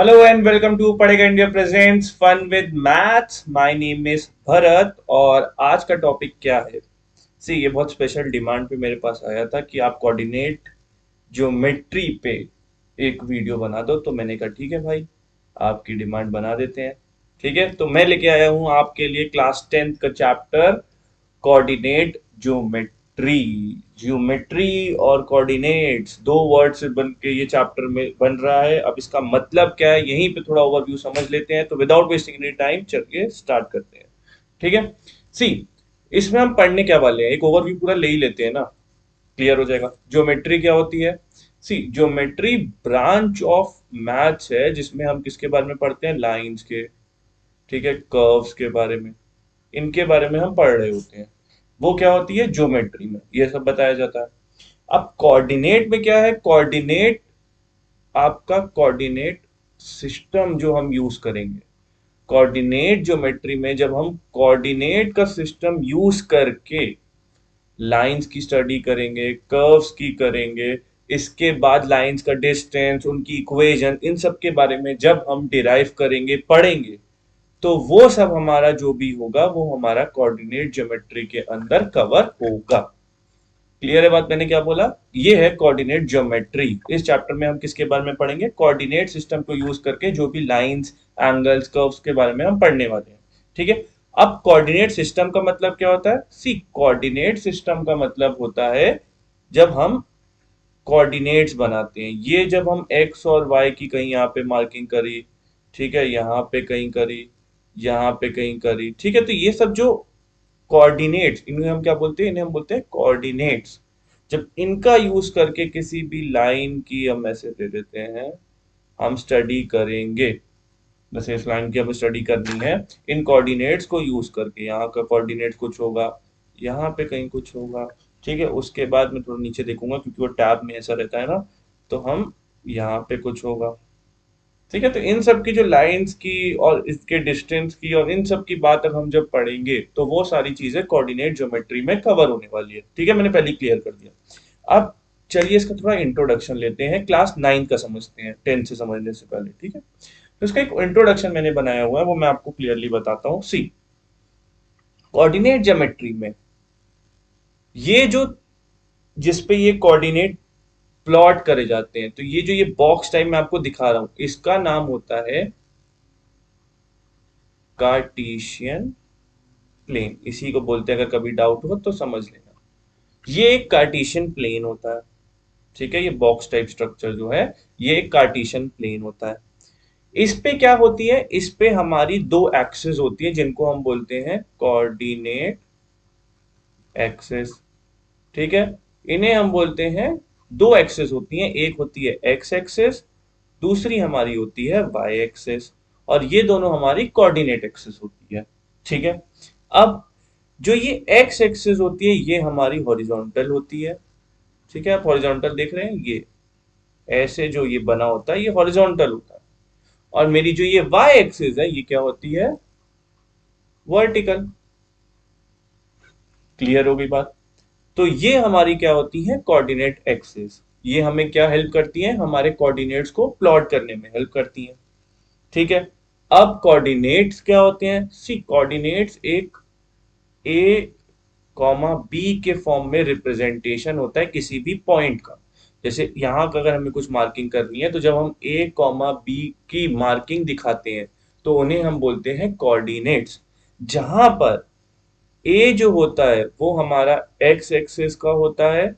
Hello and welcome to Padhega India presents fun with maths. My name is Bharat और आज का topic क्या है। सी ये बहुत स्पेशल डिमांड पे मेरे पास आया था कि आप कोऑर्डिनेट ज्योमेट्री पे एक वीडियो बना दो, तो मैंने कहा ठीक है भाई, आपकी डिमांड बना देते हैं। ठीक है, तो मैं लेके आया हूँ आपके लिए क्लास 10th का चैप्टर कोऑर्डिनेट ज्योमेट्री। ज्योमेट्री और कोऑर्डिनेट्स दो वर्ड से बन के ये चैप्टर में बन रहा है। अब इसका मतलब क्या है, यहीं पे थोड़ा ओवरव्यू समझ लेते हैं। तो विदाउट वेस्टिंग एनी टाइम चलिए स्टार्ट करते हैं। ठीक है। सी इसमें हम पढ़ने क्या वाले हैं, एक ओवरव्यू पूरा ले ही लेते हैं ना, क्लियर हो जाएगा। ज्योमेट्री क्या होती है। सी ज्योमेट्री ब्रांच ऑफ मैथ्स है जिसमें हम किसके बारे में पढ़ते हैं, लाइंस के, ठीक है, कर्व्स के बारे में, इनके बारे में हम पढ़ रहे होते हैं। वो क्या होती है, ज्योमेट्री में ये सब बताया जाता है। अब कोऑर्डिनेट में क्या है, कोऑर्डिनेट आपका कोऑर्डिनेट सिस्टम जो हम यूज करेंगे। कोऑर्डिनेट ज्योमेट्री में जब हम कोऑर्डिनेट का सिस्टम यूज करके लाइंस की स्टडी करेंगे, कर्व्स की करेंगे, इसके बाद लाइंस का डिस्टेंस, उनकी इक्वेशन, इन सब के बारे में जब हम डिराइव करेंगे, पढ़ेंगे, तो वो सब हमारा जो भी होगा वो हमारा कोऑर्डिनेट ज्योमेट्री के अंदर कवर होगा। क्लियर है बात, मैंने क्या बोला। ये है कोऑर्डिनेट ज्योमेट्री। इस चैप्टर में हम किसके बारे में पढ़ेंगे, कोऑर्डिनेट सिस्टम को यूज करके जो भी लाइंस, एंगल्स, कर्व्स के बारे में हम पढ़ने वाले हैं। ठीक है। अब कोऑर्डिनेट सिस्टम का मतलब क्या होता है, सी कोऑर्डिनेट सिस्टम का मतलब होता है जब हम कोऑर्डिनेट्स बनाते हैं, ये जब हम एक्स और वाई की कहीं यहाँ पे मार्किंग करी, ठीक है, यहाँ पे कहीं करी, यहाँ पे कहीं करी, ठीक है, तो ये सब जो कोऑर्डिनेट्स, इन्हें हम क्या बोलते हैं, इन्हें हम बोलते हैं कोऑर्डिनेट्स। जब इनका यूज करके किसी भी लाइन की हम ऐसे दे देते हैं, हम स्टडी करेंगे, जैसे इस लाइन की हमें स्टडी करनी है, इन कोऑर्डिनेट्स को यूज करके, यहाँ का कोऑर्डिनेट कुछ होगा, यहाँ पे कहीं कुछ होगा, ठीक है, उसके बाद मैं थोड़ा नीचे देखूंगा क्योंकि वो टैब में ऐसा रहता है ना, तो हम यहाँ पे कुछ होगा। ठीक है, तो इन सब की जो लाइंस की और इसके डिस्टेंस की और इन सब की बात अब हम जब पढ़ेंगे तो वो सारी चीजें कोऑर्डिनेट ज्योमेट्री में कवर होने वाली है। ठीक है, मैंने पहले क्लियर कर दिया। अब चलिए इसका थोड़ा इंट्रोडक्शन लेते हैं, क्लास 9 का समझते हैं 10 से समझने से पहले। ठीक है, तो इसका एक इंट्रोडक्शन मैंने बनाया हुआ है, वो मैं आपको क्लियरली बताता हूँ। सी कोऑर्डिनेट ज्योमेट्री में ये जो, जिस पे ये कोऑर्डिनेट प्लॉट करे जाते हैं, तो ये जो ये बॉक्स टाइप मैं आपको दिखा रहा हूं, इसका नाम होता है कार्टेशियन प्लेन। इसी को बोलते हैं, अगर कभी डाउट हो तो समझ लेना। ये एक कार्टेशियन प्लेन होता है। ठीक है, ये बॉक्स टाइप स्ट्रक्चर जो है, ये एक कार्टेशियन प्लेन होता है। इस पे क्या होती है, इस पे हमारी दो एक्सेस होती है जिनको हम बोलते हैं कोऑर्डिनेट एक्सेस। ठीक है, इन्हें हम बोलते हैं, दो एक्सेस होती हैं, एक होती है एक्स एक्सेस, दूसरी हमारी होती है वाई एक्सेस, और ये दोनों हमारी कोऑर्डिनेट एक्सेस होती है। ठीक है। अब जो ये एक्स एक्सिस होती है ये हमारी हॉरिजॉन्टल होती है। ठीक है, आप हॉरिजॉन्टल देख रहे हैं, ये ऐसे जो ये बना होता है ये हॉरिजॉन्टल होता है। और मेरी जो ये वाई एक्सिस है ये क्या होती है, वर्टिकल। क्लियर हो गई बात। तो ये हमारी क्या होती है, कोऑर्डिनेट एक्सिस। ये हमें क्या हेल्प करती है, हमारे कोऑर्डिनेट्स को प्लॉट करने में हेल्प करती है। ठीक है। अब कोऑर्डिनेट्स क्या होते हैं, सी कोऑर्डिनेट्स एक ए कॉमा बी के फॉर्म में रिप्रेजेंटेशन होता है किसी भी पॉइंट का। जैसे यहाँ का अगर हमें कुछ मार्किंग करनी है, तो जब हम ए कॉमा बी की मार्किंग दिखाते हैं तो उन्हें हम बोलते हैं कोऑर्डिनेट्स। जहां पर ए जो होता है वो हमारा एक्स एक्सिस का होता है,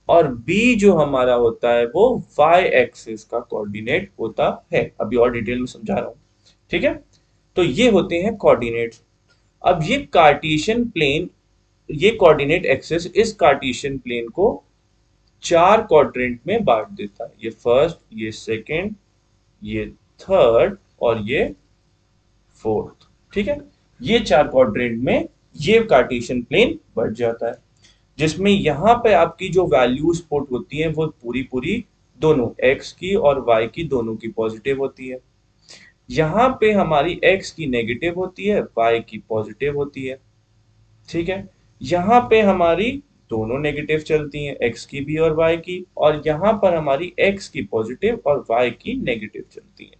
और बी जो हमारा होता है वो वाई एक्सिस का कोऑर्डिनेट होता है। अभी और डिटेल में समझा रहा हूं। ठीक है, तो ये होते हैं कोऑर्डिनेट्स। अब ये कार्टेशियन प्लेन, ये कोऑर्डिनेट एक्सिस इस कार्टेशियन प्लेन को चार क्वाड्रेंट में बांट देता है, ये फर्स्ट, ये सेकंड, ये थर्ड और ये फोर्थ। ठीक है, ये चार क्वाड्रेंट में ये कार्टेशियन प्लेन बढ़ जाता है, जिसमें यहां पे आपकी जो वैल्यूज पुट होती हैं वो पूरी पूरी दोनों एक्स की और वाई की दोनों की पॉजिटिव होती है। यहाँ पे हमारी एक्स की नेगेटिव होती है, वाई की पॉजिटिव होती है। ठीक है, यहाँ पे हमारी दोनों नेगेटिव चलती हैं, एक्स की भी और वाई की, और यहाँ पर हमारी एक्स की पॉजिटिव और वाई की नेगेटिव चलती है।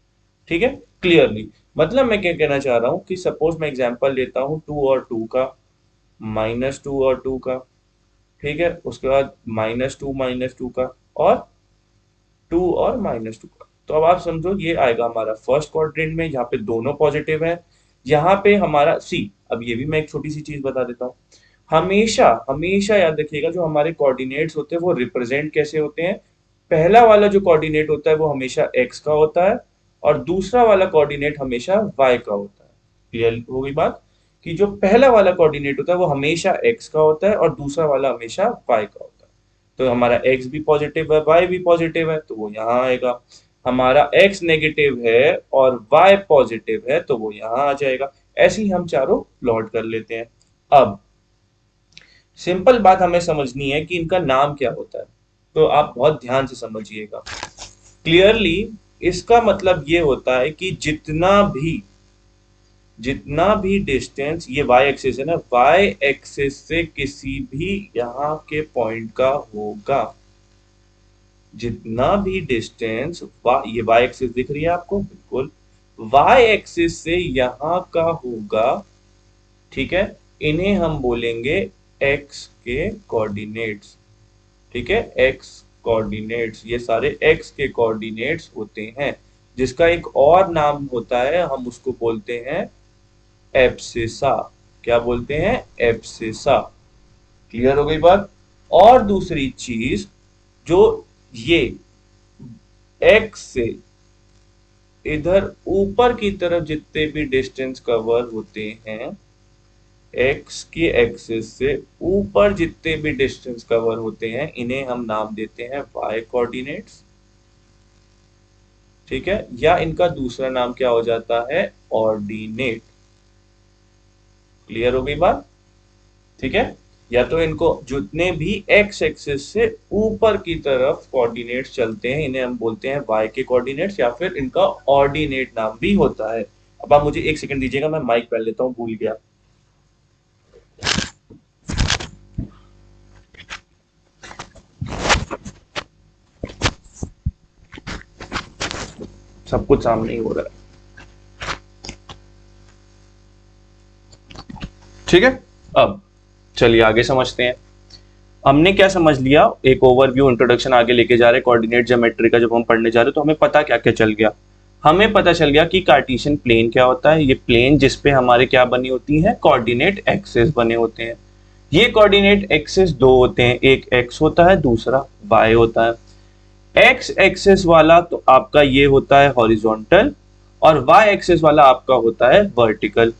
ठीक है, क्लियरली। मतलब मैं क्या कहना चाह रहा हूँ कि सपोज मैं एग्जांपल लेता हूँ 2 और 2 का, -2 और 2 का, ठीक है, उसके बाद -2 का, और 2 और -2 का। तो अब आप समझो ये आएगा हमारा फर्स्ट क्वाड्रेंट में, जहाँ पे दोनों पॉजिटिव है। यहाँ पे हमारा सी, अब ये भी मैं एक छोटी सी चीज बता देता हूँ। हमेशा हमेशा याद रखिएगा, जो हमारे कोऑर्डिनेट्स होते हैं वो रिप्रेजेंट कैसे होते हैं। पहला वाला जो कोऑर्डिनेट होता है वो हमेशा एक्स का होता है, और दूसरा वाला कोऑर्डिनेट हमेशा वाई का होता है। क्लियर हो गई बात, कि जो पहला वाला कोऑर्डिनेट होता है वो हमेशा एक्स का होता है और दूसरा वाला हमेशा वाई का होता है। तो हमारा एक्स भी पॉजिटिव है, वाई भी पॉजिटिव है, तो वो यहाँ आएगा। हमारा एक्स नेगेटिव है और वाई पॉजिटिव है, तो वो यहाँ आ जाएगा। ऐसे ही हम चारों प्लॉट कर लेते हैं। अब सिंपल बात हमें समझनी है कि इनका नाम क्या होता है, तो आप बहुत ध्यान से समझिएगा क्लियरली। इसका मतलब ये होता है कि जितना भी डिस्टेंस, ये वाई एक्सिस है ना, वाई एक्सिस से किसी भी यहाँ के पॉइंट का होगा, जितना भी डिस्टेंस, ये वाई एक्सिस दिख रही है आपको, बिल्कुल वाई एक्सिस से यहाँ का होगा, ठीक है, इन्हें हम बोलेंगे एक्स के कोऑर्डिनेट्स। ठीक है, एक्स कोऑर्डिनेट्स, ये सारे एक्स के कोऑर्डिनेट्स होते हैं, जिसका एक और नाम होता है, हम उसको बोलते हैं एब्सिसा। क्या बोलते हैं? एब्सिसा। क्लियर हो गई बात। और दूसरी चीज, जो ये एक्स से इधर ऊपर की तरफ जितने भी डिस्टेंस कवर होते हैं, एक्स की एक्सिस से ऊपर जितने भी डिस्टेंस कवर होते हैं, इन्हें हम नाम देते हैं वाई कोऑर्डिनेट्स। ठीक है, या इनका दूसरा नाम क्या हो जाता है? ऑर्डिनेट। क्लियर हो गई बात? ठीक है, या तो इनको जितने भी एक्स एक्सिस से ऊपर की तरफ कोऑर्डिनेट्स चलते हैं, इन्हें हम बोलते हैं वाई के कोऑर्डिनेट्स, या फिर इनका ऑर्डिनेट नाम भी होता है। अब आप मुझे एक सेकंड दीजिएगा, मैं माइक पहन लेता हूं, भूल गया। सब कुछ सामने ही हो रहा है। ठीक है, अब चलिए आगे समझते हैं। हमने क्या समझ लिया, एक ओवरव्यू इंट्रोडक्शन आगे लेके जा रहे हैं कोऑर्डिनेट ज्योमेट्री का। जब हम पढ़ने जा रहे हैं तो हमें पता क्या क्या चल गया। हमें पता चल गया कि कार्टेशियन प्लेन क्या होता है। ये प्लेन जिसपे हमारे क्या बनी होती है? कोऑर्डिनेट एक्सिस बने होते हैं। ये कोऑर्डिनेट एक्सिस दो होते हैं, एक एक्स होता है, दूसरा वाई होता है। एक्स एक्सिस वाला तो आपका ये होता है हॉरिजॉन्टल, और वाई एक्सिस वाला आपका होता है वर्टिकल।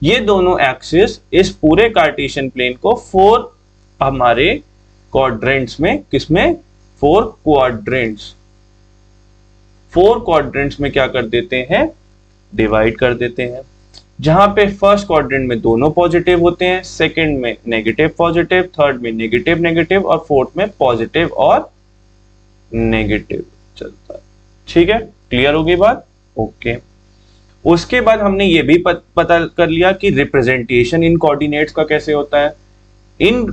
ये दोनों एक्सिस इस पूरे कार्टेशियन प्लेन को फोर हमारे क्वाड्रेंट्स में, किसमें? फोर क्वाड्रेंट्स में क्या कर देते हैं? डिवाइड कर देते हैं। जहां पे फर्स्ट क्वाड्रेंट में दोनों पॉजिटिव होते हैं, सेकंड में नेगेटिव पॉजिटिव, थर्ड में नेगेटिव नेगेटिव, और फोर्थ में पॉजिटिव और नेगेटिव चलता है। ठीक है, क्लियर हो गई बात? ओके। उसके बाद हमने ये भी पता कर लिया कि रिप्रेजेंटेशन इन कोऑर्डिनेट्स का कैसे होता है। इन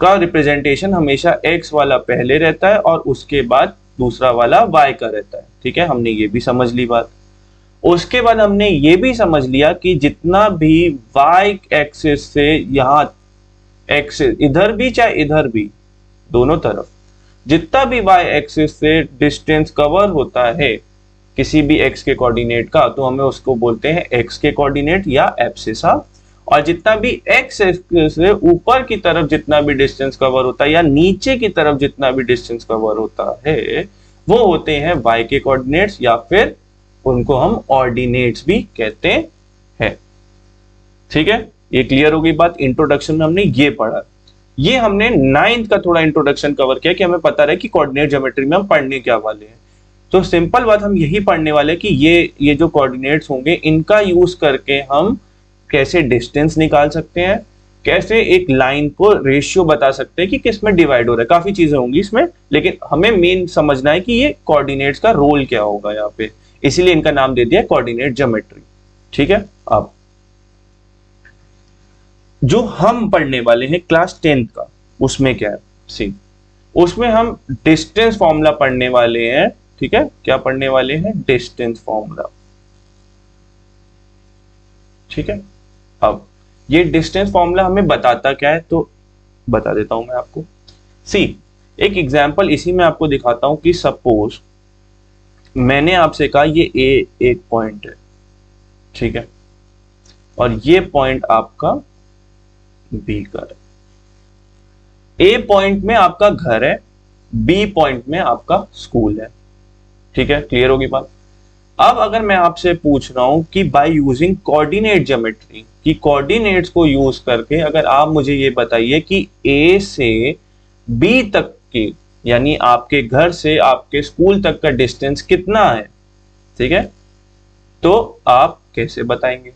का रिप्रेजेंटेशन हमेशा एक्स वाला पहले रहता है और उसके बाद दूसरा वाला वाई का रहता है। ठीक है, हमने ये भी समझ ली बात। उसके बाद हमने ये भी समझ लिया कि जितना भी वाई एक्सिस से यहाँ एक्सिस इधर भी चाहे इधर भी, दोनों तरफ जितना भी वाई एक्सिस से डिस्टेंस कवर होता है किसी भी एक्स के कोऑर्डिनेट का, तो हमें उसको बोलते हैं एक्स के कोऑर्डिनेट या एब्सिसा। और जितना भी एक्स एक्सिस से ऊपर की तरफ जितना भी डिस्टेंस कवर होता है, या नीचे की तरफ जितना भी डिस्टेंस कवर होता है, वो होते हैं वाई के कोऑर्डिनेट्स, या फिर उनको हम ऑर्डिनेट्स भी कहते हैं। ठीक है, ये क्लियर हो गई बात। इंट्रोडक्शन में हमने ये पढ़ा। ये हमने 9th का थोड़ा इंट्रोडक्शन कवर किया कि हमें पता रहे कि कोऑर्डिनेट ज्योमेट्री में हम पढ़ने क्या वाले हैं। तो सिंपल बात हम यही पढ़ने वाले कि ये जो कोऑर्डिनेट्स होंगे, इनका यूज करके हम कैसे डिस्टेंस निकाल सकते हैं, कैसे एक लाइन को रेशियो बता सकते हैं कि किस में डिवाइड हो रहा है। काफी चीजें होंगी इसमें, लेकिन हमें मेन समझना है कि ये कोऑर्डिनेट्स का रोल क्या होगा यहाँ पे, इसीलिए इनका नाम दे दिया कोऑर्डिनेट ज्योमेट्री। ठीक है, अब जो हम पढ़ने वाले हैं क्लास 10th का, उसमें क्या है, सी उसमें हम डिस्टेंस फॉर्मूला पढ़ने वाले हैं। ठीक है, क्या पढ़ने वाले हैं, डिस्टेंस फॉर्मूला। ठीक है, अब ये डिस्टेंस फॉर्मूला हमें बताता क्या है, तो बता देता हूं मैं आपको। सी एक एग्जांपल इसी में आपको दिखाता हूं कि सपोज मैंने आपसे कहा ये ए एक पॉइंट है, ठीक है, और ये पॉइंट आपका बी का है। ए पॉइंट में आपका घर है, बी पॉइंट में आपका स्कूल है। ठीक है, क्लियर होगी बात। अब अगर मैं आपसे पूछ रहा हूं कि बाय यूजिंग कोऑर्डिनेट ज्योमेट्री, कि कोऑर्डिनेट्स को यूज करके अगर आप मुझे ये बताइए कि ए से बी तक की, यानी आपके घर से आपके स्कूल तक का डिस्टेंस कितना है, ठीक है, तो आप कैसे बताएंगे।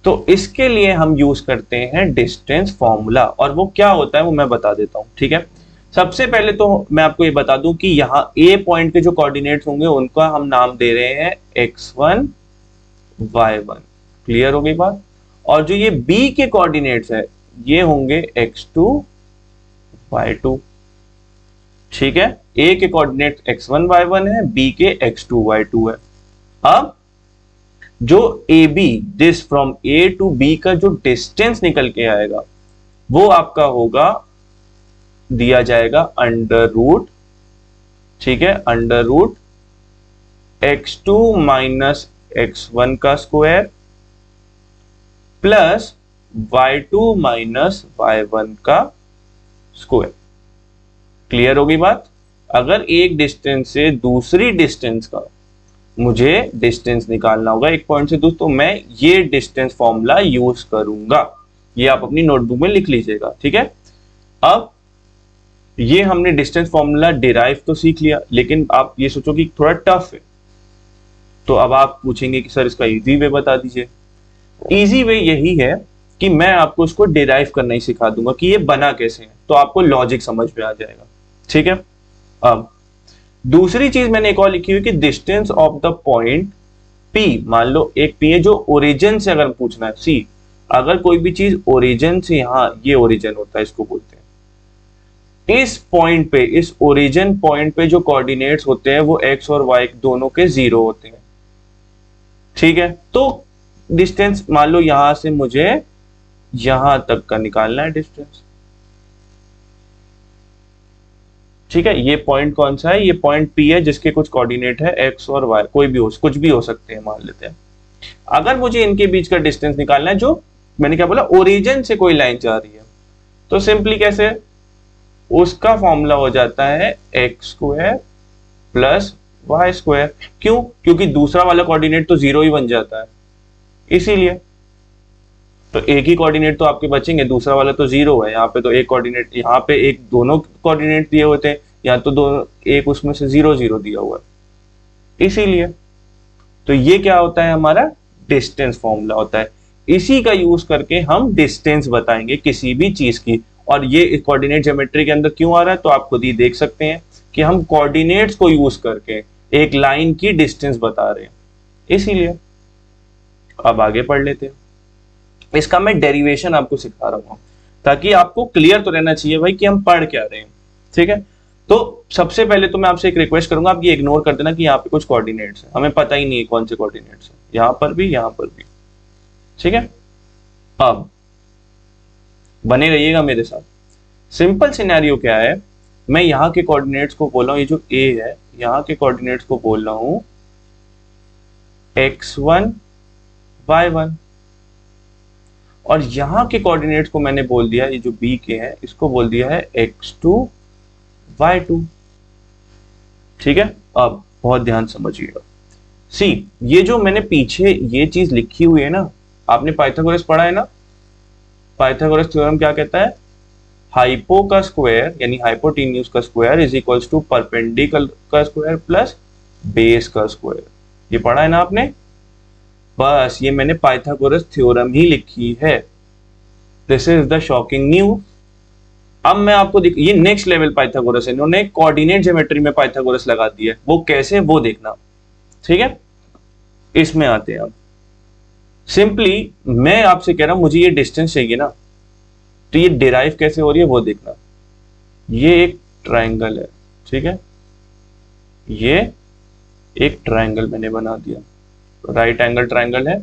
तो इसके लिए हम यूज करते हैं डिस्टेंस फॉर्मूला, और वो क्या होता है वो मैं बता देता हूं। ठीक है, सबसे पहले तो मैं आपको ये बता दूं कि यहां ए पॉइंट के जो कोऑर्डिनेट्स होंगे उनका हम नाम दे रहे हैं x1 y1। क्लियर हो गई बात। और जो ये बी के कोऑर्डिनेट्स है ये होंगे x2 y2। ठीक है, ए के कोऑर्डिनेट x1 y1 है, बी के x2 y2 है। अब जो A B, this from A to B का जो डिस्टेंस निकल के आएगा वो आपका होगा, दिया जाएगा अंडर रूट, ठीक है, under root x2 minus x1 का square plus y2 minus y1 का स्क्वायर। क्लियर होगी बात। अगर एक डिस्टेंस से दूसरी डिस्टेंस का मुझे डिस्टेंस निकालना होगा एक पॉइंट से दूसरे, तो मैं ये डिस्टेंस फॉर्मूला यूज करूंगा। ये आप अपनी नोटबुक में लिख लीजिएगा। ठीक है, अब ये हमने डिस्टेंस फॉर्मूला डिराइव तो सीख लिया, लेकिन आप ये सोचो कि थोड़ा टफ है, तो अब आप पूछेंगे कि सर इसका इजी वे बता दीजिए। इजी वे यही है कि मैं आपको इसको डिराइव करना ही सिखा दूंगा कि ये बना कैसे है, तो आपको लॉजिक समझ में आ जाएगा। ठीक है, अब दूसरी चीज मैंने एक और लिखी हुई कि distance of the point P, मान लो एक P है जो ओरिजिन से अगर पूछना है। सी अगर कोई भी चीज ओरिजिन से, यहां ये ओरिजिन होता है, इसको बोलते हैं, इस पॉइंट पे, इस ओरिजिन पॉइंट पे जो कोऑर्डिनेट्स होते हैं वो x और y दोनों के 0 होते हैं। ठीक है, तो डिस्टेंस मान लो यहां से मुझे यहां तक का निकालना है डिस्टेंस। ठीक है, ये पॉइंट कौन सा है, ये पॉइंट P है जिसके कुछ कोऑर्डिनेट है x और y, कोई भी हो, कुछ भी हो सकते हैं मान लेते हैं। अगर मुझे इनके बीच का डिस्टेंस निकालना है, जो मैंने क्या बोला, ओरिजिन से कोई लाइन जा रही है, तो सिंपली कैसे, उसका फॉर्मूला हो जाता है x square plus Y square. क्यों, क्योंकि दूसरा वाला कोऑर्डिनेट तो 0 ही बन जाता है, इसीलिए। तो एक ही कोऑर्डिनेट तो आपके बचेंगे, दूसरा वाला तो 0 है। यहाँ पे तो एक कोऑर्डिनेट, यहाँ पे एक दोनों कोऑर्डिनेट दिए होते हैं, या तो दोनों, एक उसमें से 0 0 दिया हुआ है, इसीलिए। तो ये क्या होता है, हमारा डिस्टेंस फॉर्मूला होता है। इसी का यूज करके हम डिस्टेंस बताएंगे किसी भी चीज की। और ये कोऑर्डिनेट ज्योमेट्री के अंदर क्यों आ रहा है, तो आप खुद ही देख सकते हैं कि हम कोऑर्डिनेट्स को यूज करके एक लाइन की डिस्टेंस बता रहे हैं, इसीलिए। अब आगे पढ़ लेते हैं। इसका मैं डेरिवेशन आपको सिखा रहा हूं, ताकि आपको क्लियर तो रहना चाहिए भाई कि हम पढ़ क्या रहे हैं। ठीक है, तो सबसे पहले तो मैं आपसे एक रिक्वेस्ट करूंगा, आप ये इग्नोर कर देना कि यहाँ पे कुछ कोऑर्डिनेट्स हैं, हमें पता ही नहीं है कौन से कोऑर्डिनेट्स हैं, यहां पर भी, यहां पर भी। ठीक है, अब बने रहिएगा मेरे साथ। सिंपल सिनेरियो क्या है, मैं यहां के कोऑर्डिनेट्स को बोल रहा हूं, ये जो ए है, यहां के कोऑर्डिनेट्स को बोल रहा हूं x1 y1, और यहां के कोऑर्डिनेट्स को मैंने बोल दिया, ये जो बी के हैं इसको बोल दिया है x2 y2। ठीक है, अब बहुत ध्यान समझिएगा। सी ये जो मैंने पीछे ये चीज लिखी हुई है ना, आपने पाइथागोरस पढ़ा है ना। पाइथागोरस थ्योरम क्या कहता है, हाइपो का स्क्वायर यानी हाइपोटेन्यूज का square is equals to perpendicular का स्क्वायर प्लस बेस का स्क्वायर। ये पढ़ा है ना आपने। बस ये मैंने पाइथागोरस थ्योरम ही लिखी है। This is the shocking news. अब मैं आपको ये नेक्स्ट लेवल पाइथागोरस है, इन्होंने कोऑर्डिनेट ज्योमेट्री में पाइथागोरस लगा दिया है, वो कैसे वो देखना। ठीक है, इसमें आते हैं अब। सिंपली मैं आपसे कह रहा हूं, मुझे ये डिस्टेंस चाहिए ना, तो ये डिराइव कैसे हो रही है वो देखना। ये एक ट्रायंगल है, ठीक है, ये एक ट्रायंगल मैंने बना दिया, राइट एंगल ट्रायंगल है,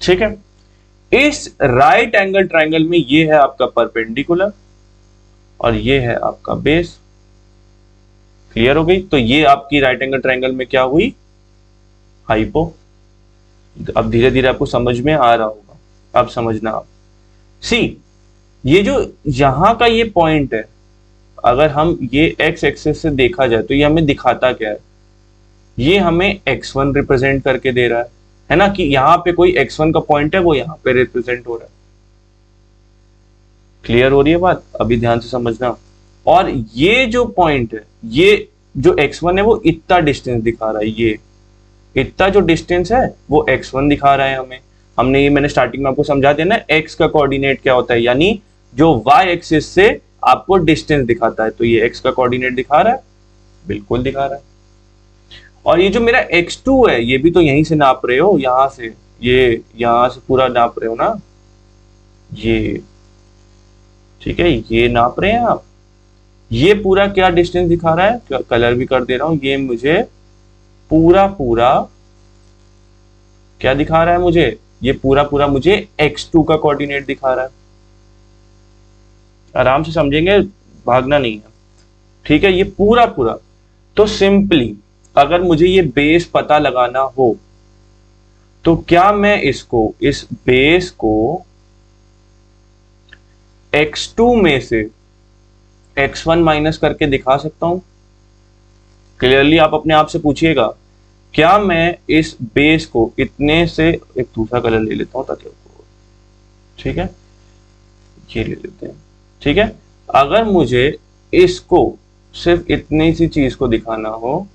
ठीक है। इस राइट एंगल ट्रायंगल में ये है आपका परपेंडिकुलर और ये है आपका बेस। क्लियर हो गई? तो ये आपकी राइट एंगल ट्रायंगल में क्या हुई? हाइपो। अब धीरे धीरे आपको समझ में आ रहा होगा, अब समझना आप। सी, ये जो यहां का ये पॉइंट है, अगर हम ये एक्स एक्सिस से देखा जाए तो ये हमें दिखाता क्या है? ये हमें x1 रिप्रेजेंट करके दे रहा है ना, कि यहां पे कोई x1 का पॉइंट है वो यहां पे रिप्रेजेंट हो रहा है। क्लियर हो रही है बात? अभी ध्यान से समझना। और ये जो पॉइंट है, ये जो x1 है वो इतना डिस्टेंस दिखा रहा है, ये इतना जो डिस्टेंस है वो x1 दिखा रहा है हमें। हमने ये मैंने स्टार्टिंग में आपको समझा दिया ना, x का कोऑर्डिनेट क्या होता है, यानी जो y एक्सिस से आपको डिस्टेंस दिखाता है, तो ये x का कोऑर्डिनेट दिखा रहा है, बिल्कुल दिखा रहा है। और ये जो मेरा x2 है, ये भी तो यहीं से नाप रहे हो, यहां से, ये यहां से पूरा नाप रहे हो ना, ये, ठीक है, ये नाप रहे हैं आप। ये पूरा क्या डिस्टेंस दिखा रहा है, कलर भी कर दे रहा हूं, ये मुझे पूरा पूरा क्या दिखा रहा है, मुझे ये पूरा पूरा मुझे x2 का कोऑर्डिनेट दिखा रहा है। आराम से समझेंगे, भागना नहीं है, ठीक है, ये पूरा पूरा। तो सिंपली अगर मुझे ये बेस पता लगाना हो तो क्या मैं इसको, इस बेस को x2 में से x1 माइनस करके दिखा सकता हूं? क्लियरली आप अपने आप से पूछिएगा, क्या मैं इस बेस को इतने से, एक दूसरा कलर ले लेता हूं ताकि आपको, ठीक है, ये ले लेते हैं, ठीक है। अगर मुझे इसको सिर्फ इतनी सी चीज को दिखाना हो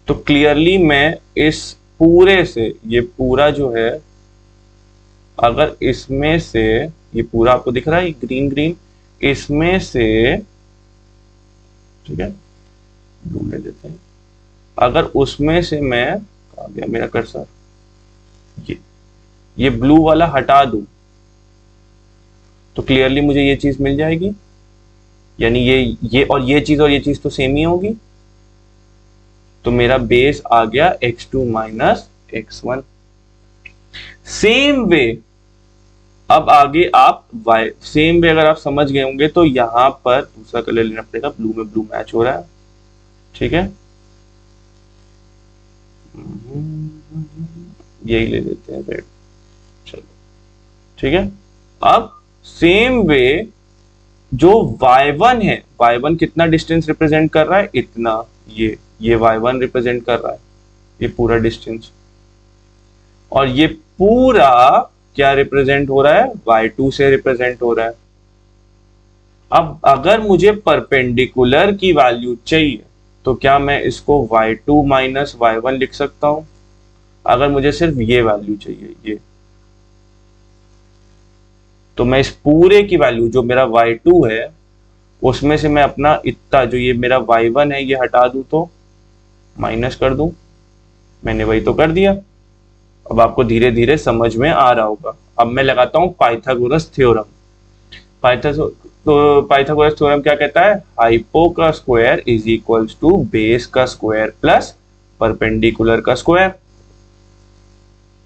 तो क्लियरली मैं इस पूरे से, ये पूरा जो है, अगर इसमें से, ये पूरा आपको दिख रहा है ग्रीन ग्रीन, इसमें से, ठीक है, ब्लू ले लेते हैं, अगर उसमें से मैं, आ गया मेरा कर्सर, ये ब्लू वाला हटा दूं तो क्लियरली मुझे ये चीज मिल जाएगी, यानी ये और ये चीज तो सेम ही होगी। तो मेरा बेस आ गया x2 minus x1। Same way अब आगे आप y, सेम वे अगर आप समझ गए होंगे तो यहां पर दूसरा कलर लेना पड़ेगा, ब्लू में ब्लू मैच हो रहा है, ठीक है, यही ले लेते हैं रेड, चलो, ठीक है। अब सेम वे जो y1 है, y1 कितना डिस्टेंस रिप्रेजेंट कर रहा है, इतना, ये y1 रिप्रेजेंट कर रहा है, ये पूरा डिस्टेंस, और ये पूरा क्या रिप्रेजेंट हो रहा है, y2 से रिप्रेजेंट हो रहा है। अब अगर मुझे परपेंडिकुलर की वैल्यू चाहिए तो क्या मैं इसको y2 माइनस y1 लिख सकता हूं? अगर मुझे सिर्फ ये वैल्यू चाहिए, ये, तो मैं इस पूरे की वैल्यू जो मेरा y2 है उसमें से मैं अपना इतना, जो ये मेरा y1 है, ये हटा दूं तो माइनस कर दूं, मैंने वही तो कर दिया। अब आपको धीरे धीरे समझ में आ रहा होगा। अब मैं लगाता हूं पाइथागोरस थ्योरम। तो पाइथागोरस थ्योरम क्या कहता है, हाइपो का square is equals to base का स्क्वायर प्लस परपेंडिकुलर का स्क्वायर।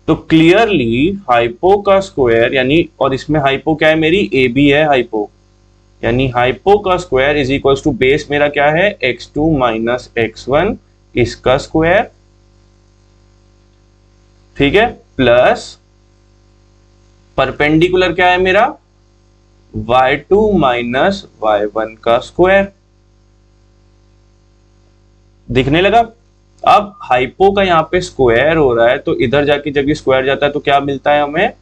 तो क्लियरली हाइपो का स्क्वायर यानी, और इसमें हाइपो क्या है मेरी, ए बी है हाइपो, यानी हाइपो का square is equals to base मेरा क्या है, x2 माइनस x1 इसका स्क्वायर, ठीक है, प्लस परपेंडिकुलर क्या है मेरा, y2 माइनस y1 का स्क्वायर। दिखने लगा? अब हाइपो का यहां पे स्क्वायर हो रहा है तो इधर जाके जब ये स्क्वायर जाता है तो क्या मिलता है हमें,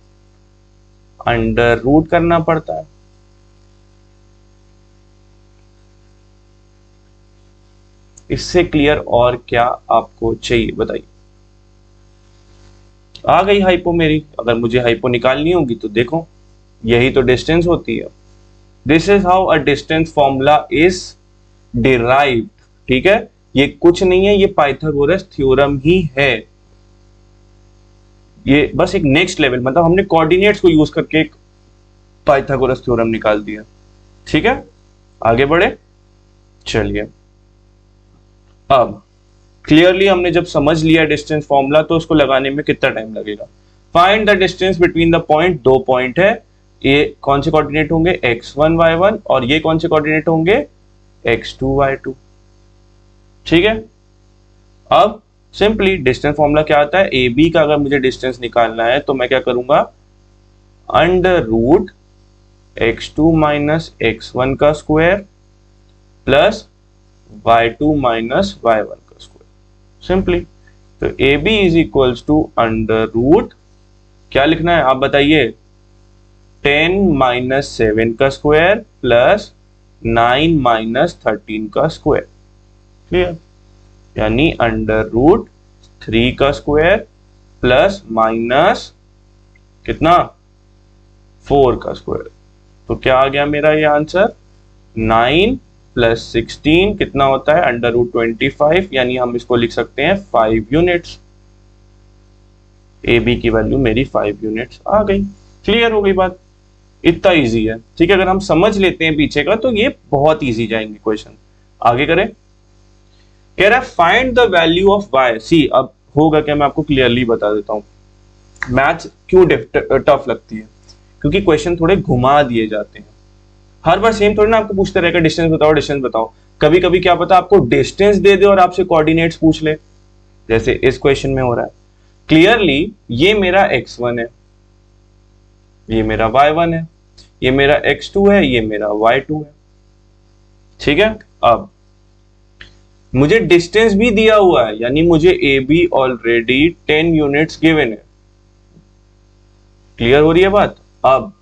अंडर रूट करना पड़ता है। इससे क्लियर और क्या आपको चाहिए बताइए? आ गई हाइपो मेरी। अगर मुझे हाइपो निकालनी होगी तो देखो, यही तो डिस्टेंस होती है। This is how a distance formula is derived, ठीक है, ये कुछ नहीं है, ये पाइथागोरस थ्योरम ही है। ये बस एक नेक्स्ट लेवल, मतलब हमने कोऑर्डिनेट्स को यूज करके एक पाइथागोरस थ्योरम निकाल दिया। ठीक है, आगे बढ़े। चलिए, अब क्लियरली हमने जब समझ लिया डिस्टेंस फॉर्मूला तो उसको लगाने में कितना टाइम लगेगा। Find the distance between the point, दो पॉइंट है, ये कौन से कोऑर्डिनेट होंगे, x1 y1, और ये कौन से कोऑर्डिनेट होंगे, x2 y2। ठीक है, अब सिंपली डिस्टेंस फॉर्मूला क्या आता है, ए बी का अगर मुझे डिस्टेंस निकालना है तो मैं क्या करूंगा, under root x2 minus x1 का square plus y2 minus y1 का स्क्वायर, सिंपली। तो A B is equals to under root, क्या लिखना है आप बताइए, 10 माइनस 7 का स्क्वायर प्लस 9 माइनस 13 का स्क्वायर। क्लियर, यानी अंडर रूट 3 का स्क्वायर प्लस माइनस कितना, 4 का स्क्वायर। तो क्या आ गया मेरा ये आंसर, 9 प्लस 16 कितना होता है, अंडर रूट 25, यानी हम इसको लिख सकते हैं 5 यूनिट्स। ए बी की वैल्यू मेरी 5 यूनिट्स आ गई। क्लियर हो गई बात, इतना इजी है। ठीक है, अगर हम समझ लेते हैं पीछे का तो ये बहुत इजी जाएंगे क्वेश्चन। आगे करें, कह रहा है find the value of y। सी अब होगा क्या, मैं आपको क्लियरली बता देता हूं। मैथ्स क्यों टफ लगती है, क्योंकि क्वेश्चन थोड़े घुमा दिए जाते हैं। हर बार सेम थोड़ी ना आपको पूछते रहेगा डिस्टेंस बताओ डिस्टेंस बताओ। कभी कभी क्या पता आपको डिस्टेंस दे दे और आपसे कोऑर्डिनेट्स पूछ ले, जैसे इस क्वेश्चन में हो रहा है। क्लियरली ये मेरा x1 है, ये मेरा y1 है, ये मेरा x2 है, ये मेरा y2 है। ठीक है, अब मुझे डिस्टेंस भी दिया हुआ है, यानी मुझे A B already 10 units given है। क्लियर हो रही है बात। अब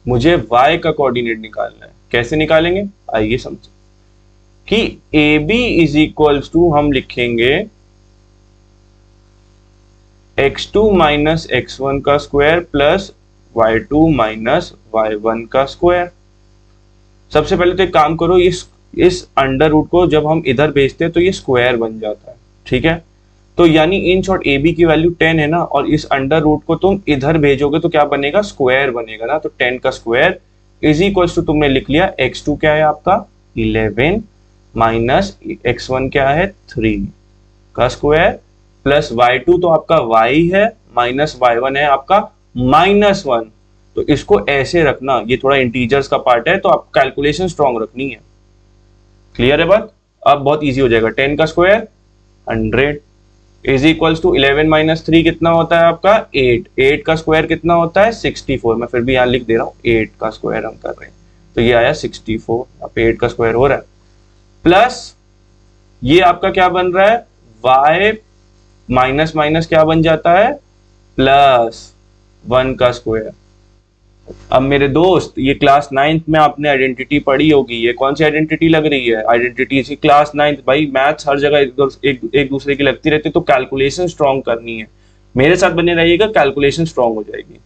मुझे y का कोऑर्डिनेट निकालना है, कैसे निकालेंगे आइए समझें। कि A B is equals to हम लिखेंगे x2 माइनस x1 का square plus y2 minus y1 का स्क्वायर। सबसे पहले तो एक काम करो, इस अंडर रूट को जब हम इधर भेजते हैं तो ये स्क्वायर बन जाता है। ठीक है, तो यानी इन शॉर्ट ए बी की वैल्यू 10 है ना, और इस अंडर रूट को तुम इधर भेजोगे तो क्या बनेगा, स्क्वायर बनेगा ना। तो 10 का स्क्वायर इज इक्वल्स टू तुमने लिख लिया x2 क्या है आपका 11 माइनस x1 क्या है 3 का स्क्वायर प्लस y2 तो आपका y है माइनस y1 है आपका -1। तो इसको ऐसे रखना, ये थोड़ा इंटीजर्स का पार्ट है तो आप कैलकुलेशन स्ट्रॉन्ग रखनी है। क्लियर है बात। अब बहुत इजी हो जाएगा, 10 का square 100 is equals to 11 minus 3 कितना होता है आपका 8। 8 का स्क्वायर कितना होता है 64। मैं फिर भी यहां लिख दे रहा हूं 8 का स्क्वायर हम कर रहे हैं, तो ये आया 64। यहाँ पे 8 का स्क्वायर हो रहा है, प्लस ये आपका क्या बन रहा है y माइनस माइनस क्या बन जाता है प्लस 1 का स्क्वायर। अब मेरे दोस्त, ये क्लास 9th में आपने आइडेंटिटी पढ़ी होगी, ये कौन सी आइडेंटिटी लग रही है, आइडेंटिटी इसी क्लास 9th। भाई मैथ्स हर जगह एक दूसरे की लगती रहती है, तो कैलकुलेशन स्ट्रॉन्ग करनी है। मेरे साथ बने रहिएगा, कैलकुलेशन स्ट्रॉन्ग हो जाएगी।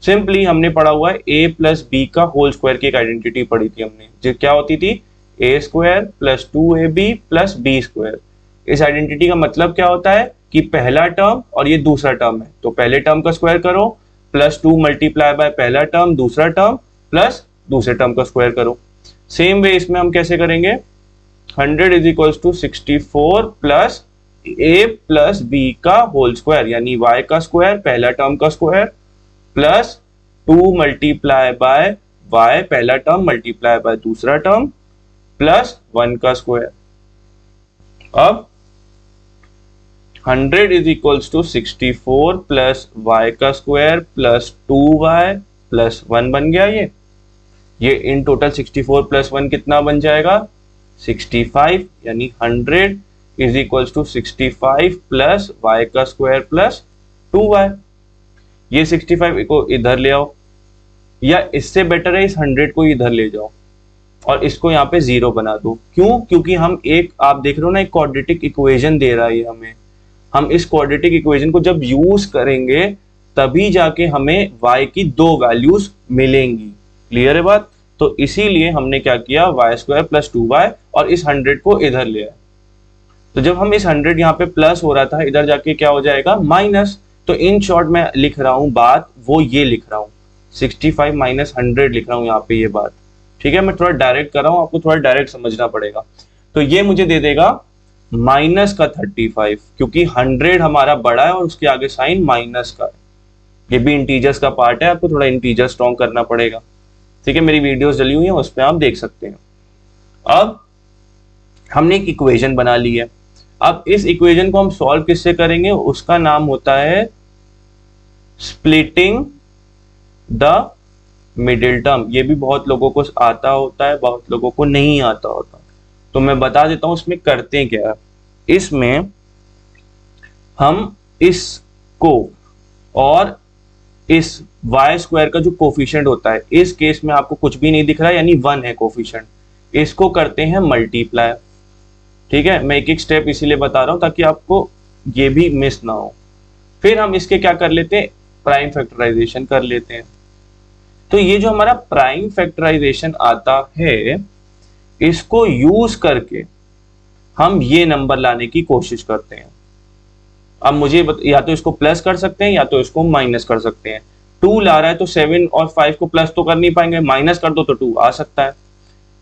सिंपली हमने पढ़ा हुआ है a प्लस बी का होल स्क्वायर की एक आइडेंटिटी पढ़ी थी हमने, जो क्या होती थी a square plus 2ab plus B square. इस आइडेंटिटी का मतलब क्या होता है कि पहला टर्म और ये दूसरा टर्म है, तो पहले टर्म का स्क्वायर करो प्लस 2 मल्टीप्लाई बाय पहला टर्म दूसरा टर्म प्लस दूसरे टर्म का स्क्वायर करो। सेम वे इसमें हम कैसे करेंगे, 100 इज इक्वल्स टू 64 प्लस a प्लस b का होल स्क्वायर, यानी y का स्क्वायर पहला टर्म का square plus 2 multiply by y पहला टर्म मल्टीप्लाई बाय दूसरा टर्म प्लस 1 का स्क्वायर। अब 100 is equals to 64 plus y का स्क्वायर प्लस 2y प्लस 1 बन गया। ये इन टोटल 64 प्लस 1 कितना बन जाएगा 65, यानी 100 is equals to 65 plus y का स्क्वायर प्लस 2y। ये 65 को इधर ले आओ, या इससे बेटर है इस 100 को इधर ले जाओ और इसको यहाँ पे 0 बना दो। क्यों, क्योंकि हम एक, आप देख रहे हो ना, एक क्वाड्रेटिक इक्वेशन दे रहा है हमें। हम इस क्वाड्रेटिक इक्वेशन को जब यूज करेंगे तभी जाके हमें y की 2 वैल्यूज मिलेंगी। क्लियर है बात। तो इसीलिए हमने क्या किया, y स्क्वायर प्लस 2y और इस 100 को इधर ले आए। तो जब हम इस 100 यहाँ पे प्लस हो रहा था, इधर जाके क्या हो जाएगा माइनस। तो इन शॉर्ट मैं लिख रहा हूं बात, वो ये लिख रहा हूं 65 माइनस 100 लिख रहा हूँ यहाँ पे ये बात, ठीक है। मैं थोड़ा डायरेक्ट कर रहा हूँ, आपको थोड़ा डायरेक्ट समझना पड़ेगा। तो ये मुझे दे देगा माइनस का 35, क्योंकि 100 हमारा बड़ा है और उसके आगे साइन माइनस का है। ये भी इंटीजर्स का पार्ट है, आपको थोड़ा इंटीजर स्ट्रॉन्ग करना पड़ेगा, ठीक है। मेरी वीडियोस डली हुई हैं, उस पर आप देख सकते हैं। अब हमने एक इक्वेशन बना ली है। अब इस इक्वेशन को हम सॉल्व किससे करेंगे, उसका नाम होता है स्प्लिटिंग द मिडिल टर्म। ये भी बहुत लोगों को आता होता है, बहुत लोगों को नहीं आता होता, तो मैं बता देता हूं इसमें करते क्या है। इसमें हम इसको और इस y स्क्वायर का जो कोफिशिएंट होता है, इस केस में आपको कुछ भी नहीं दिख रहा है, यानी 1 है कोफिशिएंट, इसको करते हैं मल्टीप्लाई, ठीक है। मैं एक एक स्टेप इसीलिए बता रहा हूं ताकि आपको ये भी मिस ना हो। फिर हम इसके क्या कर लेते हैं, प्राइम फैक्टराइजेशन कर लेते हैं। तो ये जो हमारा प्राइम फैक्टराइजेशन आता है, इसको यूज करके हम ये नंबर लाने की कोशिश करते हैं। अब मुझे या तो इसको प्लस कर सकते हैं या तो इसको माइनस कर सकते हैं। 2 ला रहा है तो 7 और 5 को प्लस तो कर नहीं पाएंगे, माइनस कर दो तो 2 आ सकता है।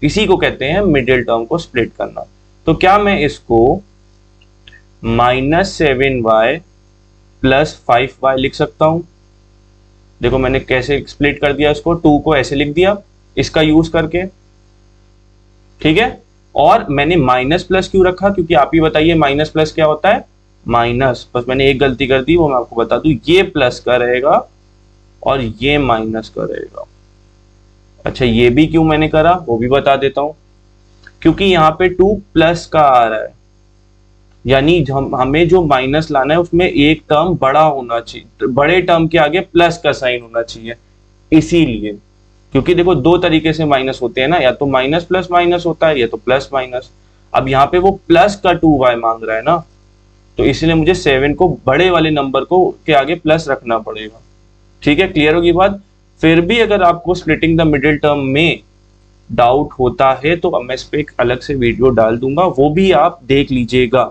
इसी को कहते हैं मिडिल टर्म को स्प्लिट करना। तो क्या मैं इसको -7y प्लस 5y लिख सकता हूं? देखो मैंने कैसे स्प्लिट कर दिया इसको, 2 को ऐसे लिख दिया इसका यूज करके, ठीक है। और मैंने माइनस प्लस क्यों रखा, क्योंकि आप ही बताइए माइनस प्लस क्या होता है, माइनस। बस मैंने एक गलती कर दी, वो मैं आपको बता दूं, ये प्लस का रहेगा और ये माइनस का रहेगा। अच्छा ये भी क्यों मैंने करा वो भी बता देता हूं, क्योंकि यहाँ पे 2 प्लस का आ रहा है, यानी हमें जो माइनस लाना है उसमें एक टर्म बड़ा होना चाहिए, बड़े टर्म के आगे प्लस का साइन होना चाहिए। इसीलिए, क्योंकि देखो 2 तरीके से माइनस होते हैं ना, या तो माइनस प्लस माइनस होता है या तो प्लस माइनस। अब यहाँ पे वो प्लस का 2y मांग रहा है ना, तो इसलिए मुझे 7 को बड़े वाले नंबर को के आगे प्लस रखना पड़ेगा, ठीक है। क्लियर होगी बात। फिर भी अगर आपको स्प्लिटिंग द मिडिल टर्म में डाउट होता है तो मैं इस पे एक अलग से वीडियो डाल दूंगा, वो भी आप देख लीजिएगा,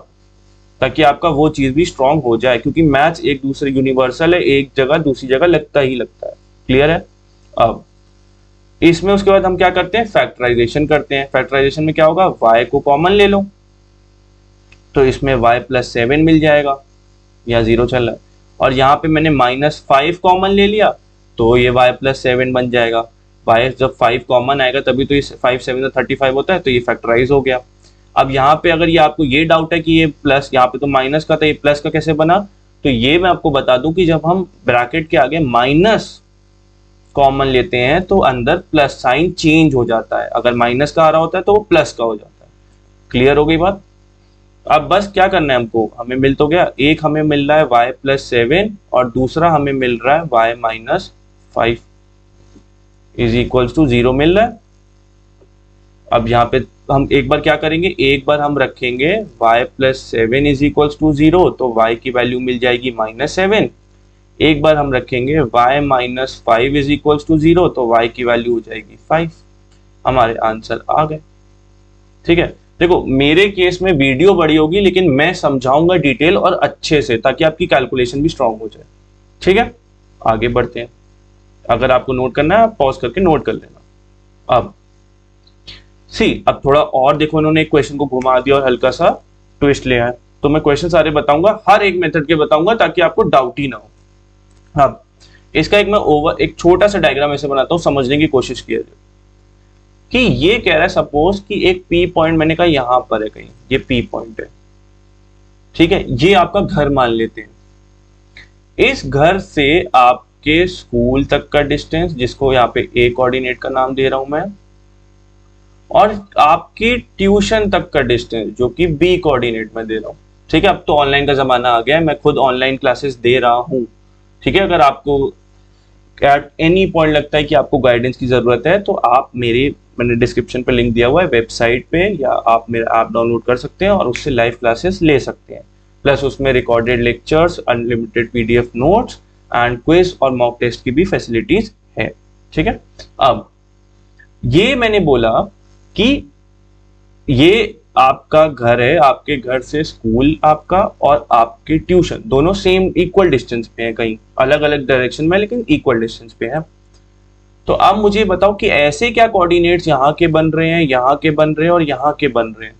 ताकि आपका वो चीज भी स्ट्रांग हो जाए, क्योंकि मैथ्स एक दूसरे यूनिवर्सल है, एक जगह दूसरी जगह लगता ही लगता है। क्लियर है। अब इसमें उसके बाद हम क्या करते हैं, फैक्टराइजेशन करते हैं। फैक्टराइजेशन में क्या होगा, y को कॉमन ले लो, तो इसमें y प्लस 7 मिल जाएगा, या 0 चल रहा है, और यहाँ पे मैंने -5 कॉमन ले लिया तो ये y प्लस 7 बन जाएगा। y जब 5 कॉमन आएगा तभी तो ये 5 7 35 होता है, तो ये फैक्टराइज हो गया। अब यहाँ पे अगर ये आपको ये डाउट है कि ये प्लस, यहाँ पे तो माइनस का था, ये प्लस का कैसे बना, तो ये मैं आपको बता दूं कि जब हम ब्रैकेट के आगे माइनस कॉमन लेते हैं तो अंदर प्लस साइन चेंज हो जाता है, अगर माइनस का आ रहा होता है तो वो प्लस का हो जाता है। क्लियर हो गई बात। अब बस क्या करना है हमको, हमें मिल तो गया, एक हमें मिल रहा है y प्लस 7 और दूसरा हमें मिल रहा है y minus 5 is equals to 0 मिल रहा है। अब यहाँ पे हम एक बार क्या करेंगे, एक बार हम रखेंगे y plus 7 is equals to 0, तो y की वैल्यू मिल जाएगी -7। एक बार हम रखेंगे y minus 5 is equals to 0, तो y की वैल्यू हो जाएगी 5। हमारे आंसर आ गए, ठीक है। देखो मेरे केस में वीडियो बड़ी होगी, लेकिन मैं समझाऊंगा डिटेल और अच्छे से, ताकि आपकी कैलकुलेशन भी स्ट्रांग हो जाए, ठीक है। आगे बढ़ते हैं। अगर आपको नोट करना है आप पॉज करके नोट कर लेना। अब अब थोड़ा और देखो, इन्होंने एक क्वेश्चन को घुमा दिया और हल्का सा ट्विस्ट ले आया, तो मैं क्वेश्चन सारे बताऊंगा, हर एक मेथड के बताऊंगा ताकि आपको डाउट ही ना हो। अब इसका एक छोटा सा डायग्राम ऐसे बनाता हूं, समझने की कोशिश किया जाए कि ये कह रहा है सपोज कि एक पी पॉइंट, मैंने कहा यहां पर है कहीं, ये पी पॉइंट है, ठीक है। ये आपका घर मान लेते हैं। इस घर से आपके स्कूल तक का डिस्टेंस, जिसको यहाँ पे ए कोऑर्डिनेट का नाम दे रहा हूं मैं, और आपकी ट्यूशन तक का डिस्टेंस जो कि बी कोऑर्डिनेट में दे रहा हूं, ठीक है। अब तो ऑनलाइन का जमाना आ गया है, मैं खुद ऑनलाइन क्लासेस दे रहा हूं, ठीक है। अगर आपको एट एनी पॉइंट लगता है कि आपको गाइडेंस की जरूरत है तो आप मैंने डिस्क्रिप्शन पे लिंक दिया हुआ है वेबसाइट पे, या आप मेरा ऐप डाउनलोड कर सकते हैं और उससे लाइव क्लासेस ले सकते हैं। प्लस उसमें recorded lectures, unlimited PDF notes and quiz और मॉक टेस्ट की भी फैसिलिटीज है, ठीक है। अब ये मैंने बोला कि ये आपका घर है, आपके घर से स्कूल आपका और आपके ट्यूशन दोनों सेम इक्वल डिस्टेंस पे है, कहीं अलग अलग डायरेक्शन में लेकिन इक्वल डिस्टेंस पे है। तो अब मुझे बताओ कि ऐसे क्या कोऑर्डिनेट्स यहाँ के बन रहे हैं, यहाँ के बन रहे हैं और यहाँ के बन रहे हैं,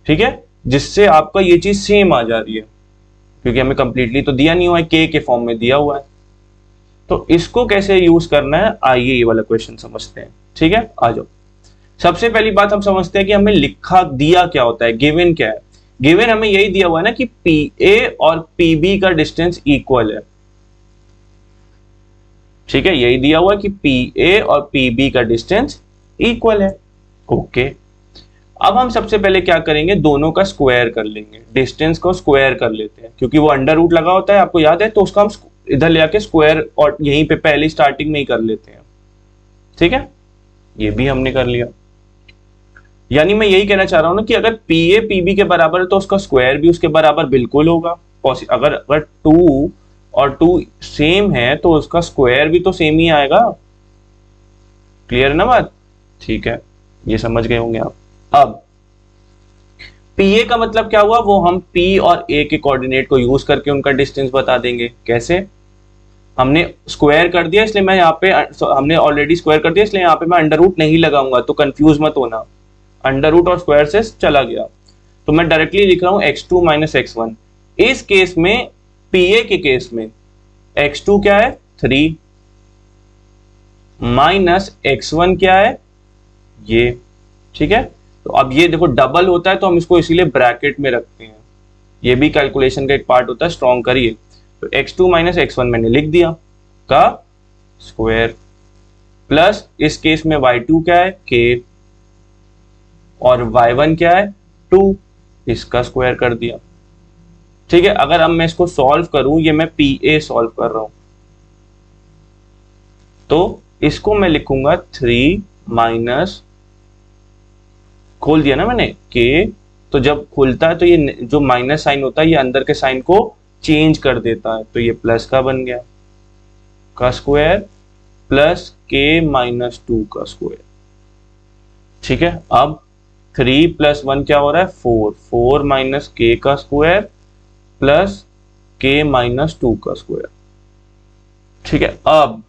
ठीक है, जिससे आपका ये चीज सेम आ जा रही है, क्योंकि हमें कंप्लीटली तो दिया नहीं हुआ है, के फॉर्म में दिया हुआ है। तो इसको कैसे यूज करना है, आइए ये वाला क्वेश्चन समझते हैं। ठीक है, आ जाओ। सबसे पहली बात हम समझते हैं कि हमें लिखा दिया क्या होता है, गिवन क्या है। गिवन हमें यही दिया हुआ है ना कि पी ए और पी बी का डिस्टेंस इक्वल है। ठीक है, यही दिया हुआ है कि पी ए और पी बी का डिस्टेंस इक्वल है। ओके, अब हम सबसे पहले क्या करेंगे, दोनों का स्क्वायर कर लेंगे, डिस्टेंस को स्क्वायर कर लेते हैं, क्योंकि वो अंडर रूट लगा होता है, आपको याद है, तो उसका हम इधर ले आके स्क्वायर और यहीं पे पहले स्टार्टिंग में ही कर लेते हैं। ठीक है, ये भी हमने कर लिया। यानी मैं यही कहना चाह रहा हूं ना कि अगर पी ए पी बी के बराबर है तो उसका स्क्वायर भी उसके बराबर बिल्कुल होगा। अगर अगर टू और टू सेम है तो उसका स्क्वायर भी तो सेम ही आएगा। क्लियर है ना बात? ठीक है, ये समझ गए होंगे आप। अब पी ए का मतलब क्या हुआ, वो हम पी और ए के कोऑर्डिनेट को यूज करके उनका डिस्टेंस बता देंगे। कैसे? हमने स्क्वायर कर दिया, इसलिए मैं यहाँ पे, हमने ऑलरेडी स्क्वायर कर दिया, इसलिए यहाँ पे मैं अंडर रूट नहीं लगाऊंगा, तो कंफ्यूज मत होना। अंडर रूट और स्क्वायर से चला गया, तो मैं डायरेक्टली लिख रहा हूं x2 माइनस x1। इस केस में, पी ए के केस में, x2 क्या है, 3 माइनस x1 क्या है, ये। ठीक है, तो अब ये देखो डबल होता है तो हम इसको इसीलिए ब्रैकेट में रखते हैं, ये भी कैलकुलेशन का एक पार्ट होता है, स्ट्रॉन्ग करिए। तो x2 माइनस x1 मैंने लिख दिया का स्क्वायर, प्लस इस केस में y2 क्या है, k, और y1 क्या है, 2, इसका स्क्वायर कर दिया। ठीक है, अगर अब मैं इसको सॉल्व करूं, ये मैं पी ए सॉल्व कर रहा हूं, तो इसको मैं लिखूंगा 3 माइनस, खोल दिया ना मैंने, के, तो जब खुलता है तो ये जो माइनस साइन होता है ये अंदर के साइन को चेंज कर देता है, तो ये प्लस का बन गया, का स्क्वायर, प्लस के माइनस 2 का स्क्वायर। ठीक है, अब 3 प्लस 1 क्या हो रहा है, 4, 4 माइनस के का स्क्वायर प्लस के माइनस 2 का स्क्वायर। ठीक है, अब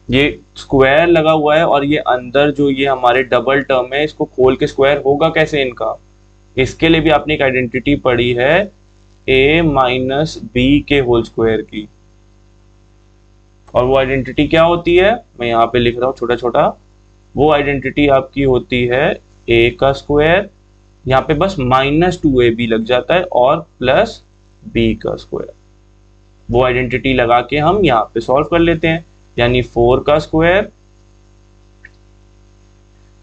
ये स्क्वायर लगा हुआ है और ये अंदर जो ये हमारे डबल टर्म है, इसको खोल के स्क्वायर होगा कैसे इनका, इसके लिए भी आपने एक आइडेंटिटी पढ़ी है, a माइनस बी के होल स्क्वायर की। और वो आइडेंटिटी क्या होती है, मैं यहाँ पे लिख रहा हूँ छोटा छोटा, वो आइडेंटिटी आपकी होती है a का स्क्वायर, यहाँ पे बस माइनस 2ab लग जाता है, और प्लस b का स्क्वायर। वो आइडेंटिटी लगा के हम यहाँ पे सॉल्व कर लेते हैं, यानी 4 का square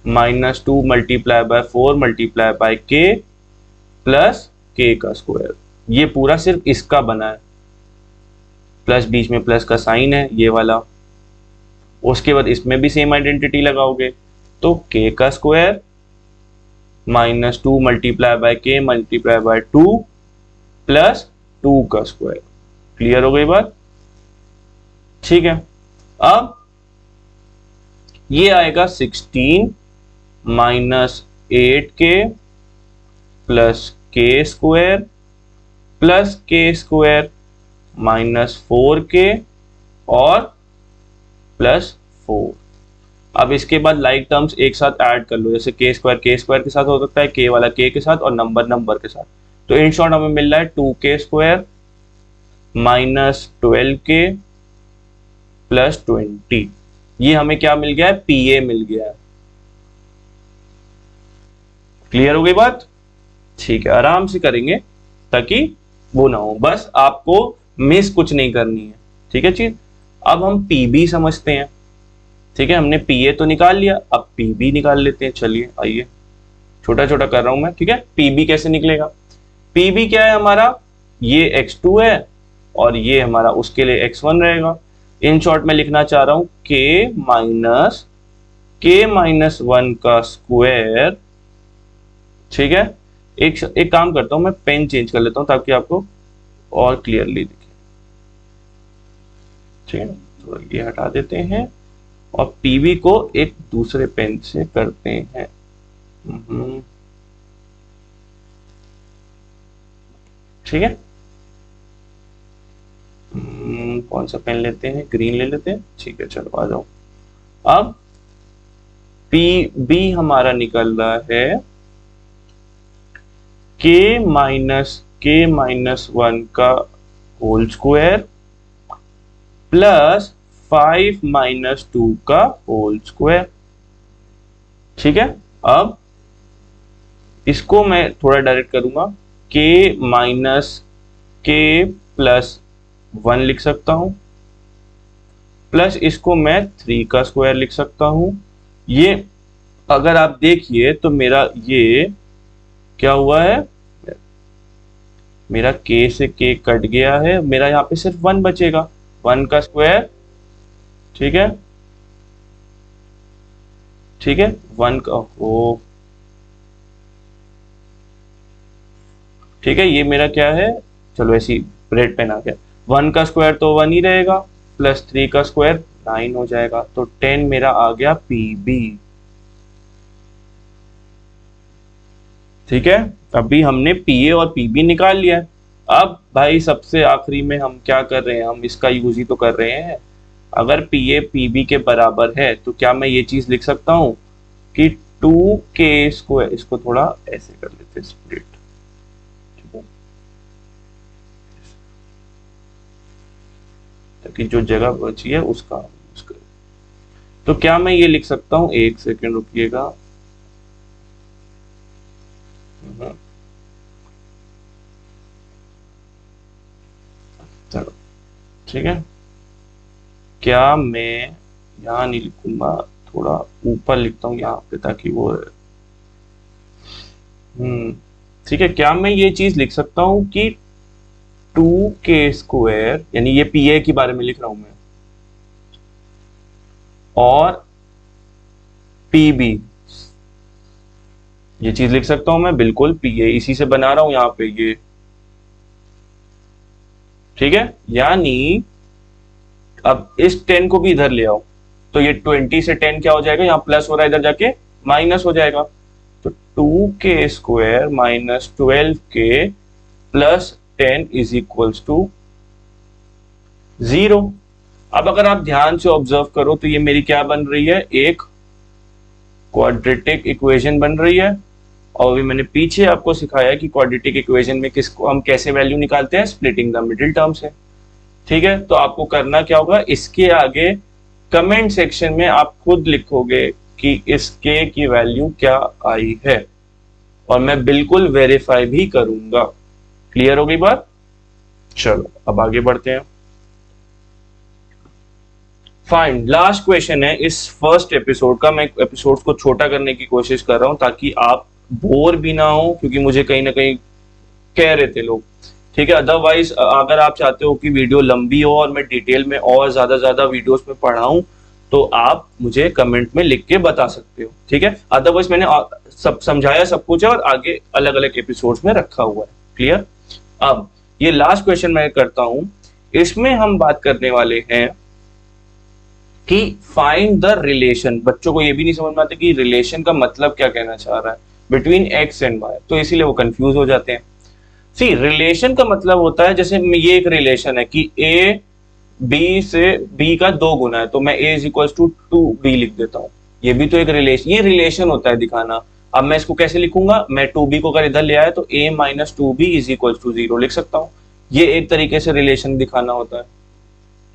minus 2 multiply bye 4 multiply by के प्लस के का स्क्वायर। ये पूरा सिर्फ इसका बना है, प्लस बीच में प्लस का साइन है ये वाला। उसके बाद इसमें भी सेम आइडेंटिटी लगाओगे, तो के का स्क्वायर माइनस 2 मल्टीप्लाई बाय के मल्टीप्लाई बाय 2 प्लस 2 का स्क्वायर। क्लियर हो गई बात? ठीक है, अब ये आएगा 16 माइनस 8 के प्लस के स्क्वायर प्लस के स्क्वायर माइनस 4 के और प्लस 4। अब इसके बाद लाइक टर्म्स एक साथ ऐड कर लो, जैसे के स्क्वायर के साथ हो सकता है, के वाला के साथ और नंबर के साथ। तो इन शॉर्ट हमें मिल रहा है 2k square minus 12k plus 20। ये हमें क्या मिल गया है, पी ए मिल गया है। क्लियर हो गई बात? ठीक है, आराम से करेंगे ताकि वो ना हो, बस आपको मिस कुछ नहीं करनी है। ठीक है चीज, अब हम पीबी समझते हैं। ठीक है, हमने पी ए तो निकाल लिया, अब पीबी निकाल लेते हैं। चलिए आइए, छोटा छोटा कर रहा हूं मैं। ठीक है, पीबी कैसे निकलेगा, पीबी क्या है हमारा, ये x2 है और ये हमारा उसके लिए x1 रहेगा। इन शॉर्ट में लिखना चाह रहा हूं के माइनस 1 का स्क्वायर। ठीक है, एक काम करता हूं, मैं पेन चेंज कर लेता हूं ताकि आपको और क्लियरली दिखे। ठीक है, तो ये हटा देते हैं और पीवी को एक दूसरे पेन से करते हैं। ठीक है, कौन सा पेन लेते हैं, ग्रीन ले लेते हैं। ठीक है, चलो आ जाओ। अब पी बी हमारा निकल रहा है k-1 का होल स्क्वायर प्लस 5-2 का होल स्क्वायर। ठीक है, अब इसको मैं थोड़ा डायरेक्ट करूंगा, k-k+1 लिख सकता हूं, प्लस इसको मैं 3 का स्क्वायर लिख सकता हूं। ये अगर आप देखिए तो मेरा ये क्या हुआ है, मेरा k से k कट गया है, मेरा यहाँ पे सिर्फ 1 बचेगा, 1 का स्क्वायर। ठीक है, ठीक है, 1 का हो, ठीक है, ये मेरा क्या है, चलो ऐसी रेड पेन आ गया, 1 का स्क्वायर तो 1 ही रहेगा, प्लस 3 का स्क्वायर 9 हो जाएगा, तो 10 मेरा आ गया पीबी। ठीक है, अभी हमने पीए और पीबी निकाल लिया है। अब भाई सबसे आखिरी में हम क्या कर रहे हैं, हम इसका यूज ही तो कर रहे हैं। अगर पीए पीबी के बराबर है तो क्या मैं ये चीज लिख सकता हूं कि 2k², इसको थोड़ा ऐसे कर लेते हैं स्प्लिट, ताकि जो जगह बची है उसका। तो क्या मैं ये लिख सकता हूं, एक सेकेंड रुकिएगा, चलो ठीक है, क्या मैं यहां नहीं लिखूंगा, थोड़ा ऊपर लिखता हूं यहाँ पे ताकि वो ठीक है, क्या मैं ये चीज लिख सकता हूं कि 2k², यानी ये पीए के बारे में लिख रहा हूं मैं, और पीबी, ये चीज लिख सकता हूं मैं, बिल्कुल पीए इसी से बना रहा हूं यहां पे ये। ठीक है, यानी अब इस 10 को भी इधर ले आओ, तो ये 20 से 10 क्या हो जाएगा, यहाँ प्लस हो रहा है, इधर जाके माइनस हो जाएगा, तो 2k² minus 12k plus 10 is equals to 0। अब अगर आप ध्यान से ऑब्जर्व करो तो ये मेरी क्या बन रही है, एक क्वाड्रेटिक इक्वेशन बन रही है। और अभी मैंने पीछे आपको सिखाया कि क्वाड्रेटिक इक्वेशन में किसको हम कैसे वैल्यू निकालते हैं, स्प्लिटिंग द मिडिल टर्म से। ठीक है, तो आपको करना क्या होगा, इसके आगे कमेंट सेक्शन में आप खुद लिखोगे कि इसके की वैल्यू क्या आई है, और मैं बिल्कुल वेरीफाई भी करूंगा। क्लियर हो गई बात? चलो अब आगे बढ़ते हैं। फाइन, लास्ट क्वेश्चन है इस फर्स्ट एपिसोड का। मैं एपिसोड को छोटा करने की कोशिश कर रहा हूं ताकि आप बोर भी ना हो, क्योंकि मुझे कहीं ना कहीं कह रहे थे लोग। ठीक है, अदरवाइज अगर आप चाहते हो कि वीडियो लंबी हो और मैं डिटेल में और ज्यादा वीडियोस में पढ़ाऊं, तो आप मुझे कमेंट में लिख के बता सकते हो। ठीक है, अदरवाइज मैंने सब समझाया सब कुछ है और आगे अलग अलग एपिसोड्स में रखा हुआ है। क्लियर? अब ये लास्ट क्वेश्चन मैं करता हूं, इसमें हम बात करने वाले हैं कि फाइंड द रिलेशन। बच्चों को ये भी नहीं समझ में आता कि रिलेशन का मतलब क्या कहना चाह रहा है बिटवीन एक्स एंड वाई, तो इसीलिए वो कंफ्यूज हो जाते हैं। सी, रिलेशन का मतलब होता है, जैसे ये एक रिलेशन है कि ए बी से बी का 2 गुना है, तो मैं ए इज इक्वल टू 2b लिख देता हूँ। ये भी तो एक रिलेशन, ये रिलेशन होता है दिखाना। अब मैं इसको कैसे लिखूंगा, मैं 2b को अगर इधर ले आया तो a minus 2b is equal to 0 लिख सकता हूँ। ये एक तरीके से रिलेशन दिखाना होता है।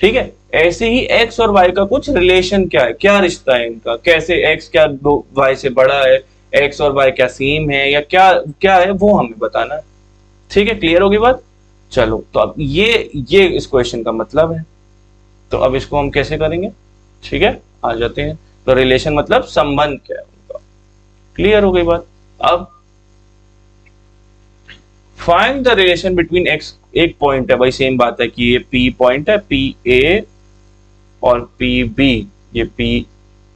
ठीक है, ऐसे ही एक्स और वाई का कुछ रिलेशन क्या है, क्या रिश्ता है इनका, कैसे एक्स क्या वाई से बड़ा है, एक्स और वाई क्या सेम है, या क्या क्या है, वो हमें बताना है। ठीक है, क्लियर होगी बात? चलो, तो अब ये इस क्वेश्चन का मतलब है, तो अब इसको हम कैसे करेंगे? ठीक है, आ जाते हैं। तो रिलेशन मतलब संबंध क्या है उनका। क्लियर हो गई बात? अब find the relation between x, एक पॉइंट है भाई, सेम बात है कि ये पी पॉइंट है, पी ए और पी बी, ये पी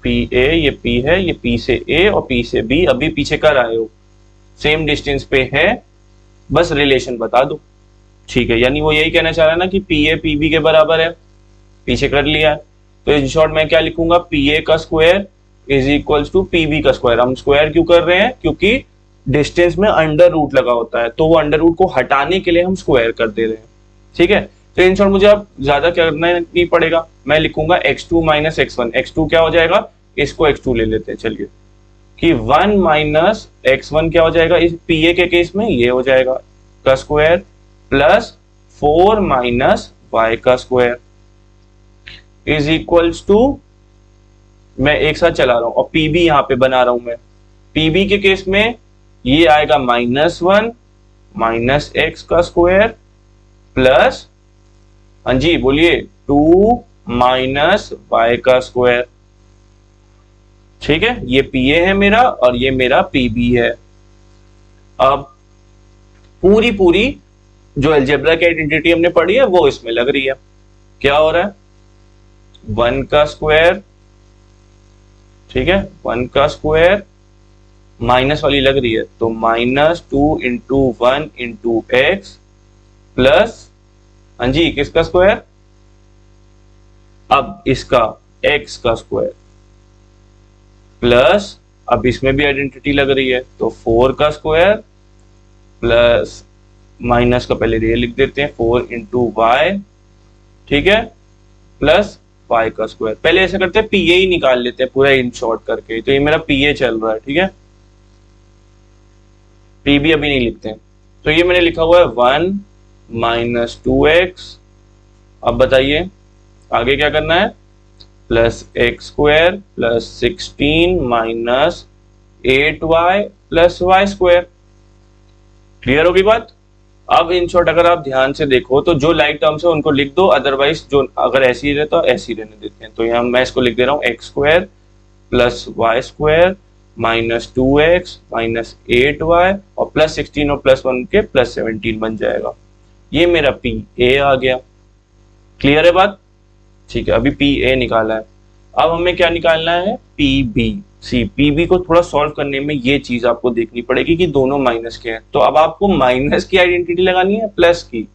ए, ये पी है, ये पी से ए और पी से बी, अभी पीछे कर आए हो, सेम डिस्टेंस पे है, बस रिलेशन बता दो। ठीक है, यानी वो यही कहना चाह रहा है ना कि पी ए पी बी के बराबर है, पीछे कर लिया है, तो इन शॉर्ट मैं क्या लिखूंगा, पी ए का square is equal to P B का स्क्वायर। हम स्क्वायर क्यों कर रहे हैं, क्योंकि डिस्टेंस में अंडर रूट लगा होता है, तो वो अंडर रूट को हटाने के लिए हम स्क्वायर कर दे रहे हैं। ठीक है, तो इन शॉर्ट मुझे अब ज्यादा करना नहीं पड़ेगा, मैं लिखूंगा x2 माइनस x1। x2 क्या हो जाएगा, इसको x2 ले लेते हैं चलिए, कि 1 माइनस x1 क्या हो जाएगा इस पीए के केस में, ये हो जाएगा का स्क्वायर प्लस 4 माइनस y का स्क्वायर इज इक्वल्स टू, मैं एक साथ चला रहा हूं और पीबी यहां पे बना रहा हूं मैं। पीबी के केस में ये आएगा -1 माइनस एक्स का स्क्वायर प्लस, हाँ जी बोलिए, 2 माइनस वाई का स्क्वायर। ठीक है, ये पीए है मेरा और ये मेरा पीबी है। अब पूरी पूरी जो अलजेब्रा की आइडेंटिटी हमने पढ़ी है वो इसमें लग रही है। क्या हो रहा है, 1 का स्क्वायर, ठीक है, 1 का स्क्वायर माइनस वाली लग रही है तो -2 इंटू 1 इंटू एक्स प्लस, हाँ जी किसका स्क्वायर, अब इसका x का स्क्वायर प्लस, अब इसमें भी आइडेंटिटी लग रही है तो 4 का स्क्वायर प्लस माइनस का पहले ये लिख देते हैं 4 इंटू वाई, ठीक है, प्लस y का स्क्वायर। पहले ऐसा करते हैं पीए ही निकाल लेते हैं पूरा इन शॉर्ट करके, तो ये मेरा पीए चल रहा है, ठीक है, पीबी अभी नहीं लिखते हैं। तो ये मैंने लिखा हुआ है 1 माइनस 2x। अब बताइए आगे क्या करना है, plus X square plus 16 minus 8y plus Y square. Clear होगी बात। अब इन शॉर्ट अगर आप ध्यान से देखो तो जो लाइक टर्म्स है उनको लिख दो, अदरवाइज जो अगर ऐसे ही रहता तो ऐसे ही रहने देते हैं। तो यहाँ मैं इसको लिख दे रहा हूँ X square plus Y square minus 2x minus 8y और प्लस 16 और प्लस 1 के प्लस 17 बन जाएगा। ये मेरा पी ए आ गया। क्लियर है बात, ठीक है, अभी पी ए निकाला है। अब हमें क्या निकालना है, पी बी। सी पी बी को थोड़ा सॉल्व करने में ये चीज आपको देखनी पड़ेगी कि दोनों माइनस के हैं, तो अब आपको माइनस की आइडेंटिटी लगानी है प्लस की,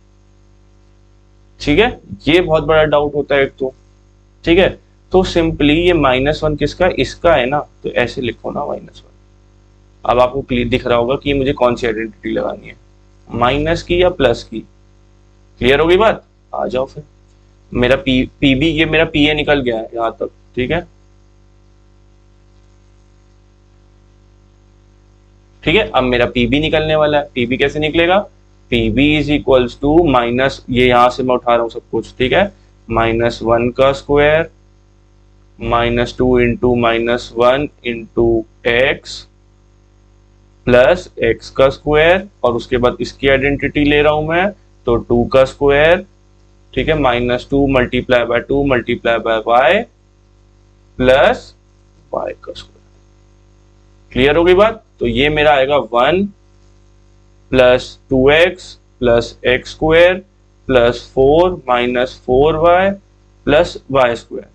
ठीक है, ये बहुत बड़ा डाउट होता है एक तो, ठीक है। तो सिंपली ये -1 किसका, इसका है ना, तो ऐसे लिखो ना -1। अब आपको क्लियर दिख रहा होगा कि मुझे कौन सी आइडेंटिटी लगानी है, माइनस की या प्लस की। क्लियर होगी बात, आ जाओ फिर। मेरा पीबी, ये मेरा पीए निकल गया है यहां तक, ठीक है, ठीक है। अब मेरा पीबी निकलने वाला है। पीबी कैसे निकलेगा, PB is equals to minus, ये यहां से मैं उठा रहा हूं सब कुछ, ठीक है, -1 का square -2 into -1 into x plus x का स्क्वायर और उसके बाद इसकी आइडेंटिटी ले रहा हूं मैं तो 2 का स्क्वायर, ठीक है, -2 multiply by 2 multiply by Y plus Y का स्क्वायर। क्लियर होगी बात। तो ये मेरा आएगा 1 plus 2x plus X square plus 4 minus 4y plus Y square.